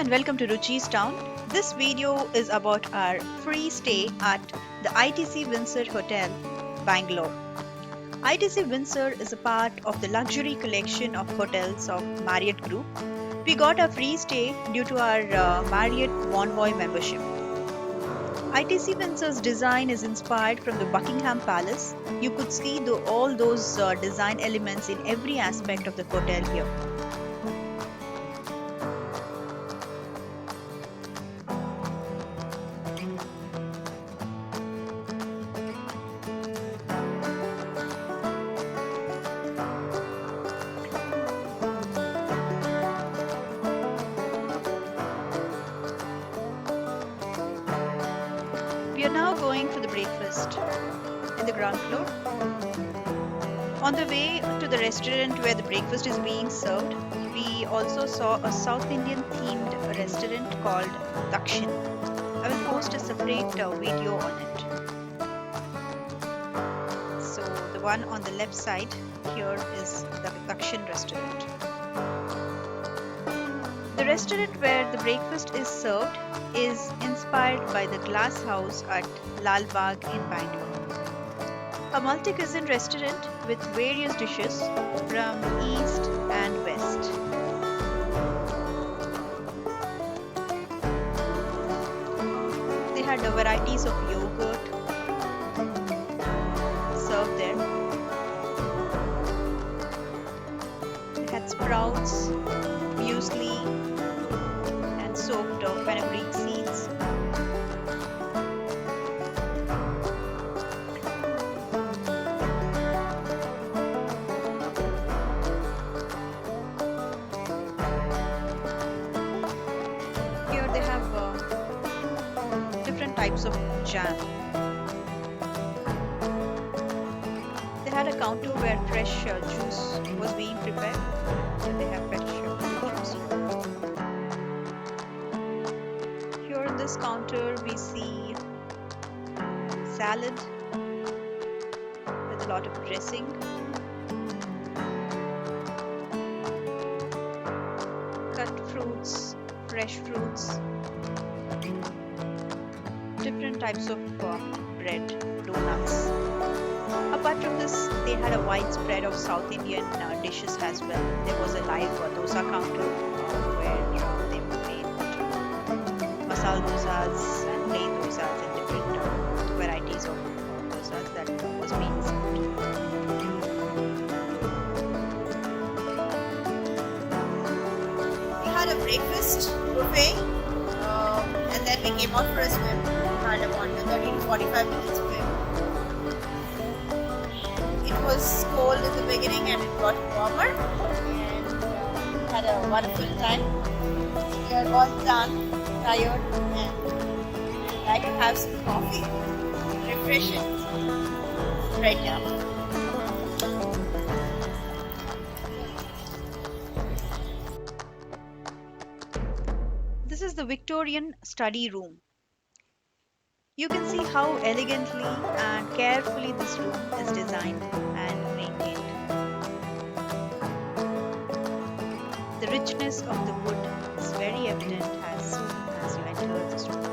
and welcome to Roochis Town. This video is about our free stay at the ITC Windsor Hotel, Bangalore. ITC Windsor is a part of the luxury collection of hotels of Marriott Group. We got a free stay due to our Marriott Bonvoy membership. ITC Windsor's design is inspired from the Buckingham Palace. You could see all those design elements in every aspect of the hotel here. We are now going for the breakfast in the ground floor. On the way to the restaurant where the breakfast is being served, we also saw a South Indian themed restaurant called Dakshin. I will post a separate video on it. So the one on the left side here is the Dakshin restaurant. The restaurant where the breakfast is served is inspired by the glass house at Lal Bagh in Bangalore. A multi-cuisine restaurant with various dishes from east and west. They had varieties of yogurt served there. They had sprouts, muesli, and soaked fenugreek seeds. Here they have different types of jam. They had a counter where fresh juice was being prepared. So they have fresh juice. Here on this counter we see salad with a lot of dressing, cut fruits, fresh fruits, different types of bread, donuts. Apart from this, they had a wide spread of South Indian dishes as well. There was a live dosa counter where they made masala dosas and plain dosas and different varieties of dosas that was being served. We had a breakfast buffet and then we came out for a swim. We had a 30 to 45 minutes swim. It was cold in the beginning and it got warmer and had a wonderful time. We are all done, tired, and I can have some coffee, refreshing right now. This is the Victorian study room. You can see how elegantly and carefully this room is designed and maintained. The richness of the wood is very evident as soon as you enter this room.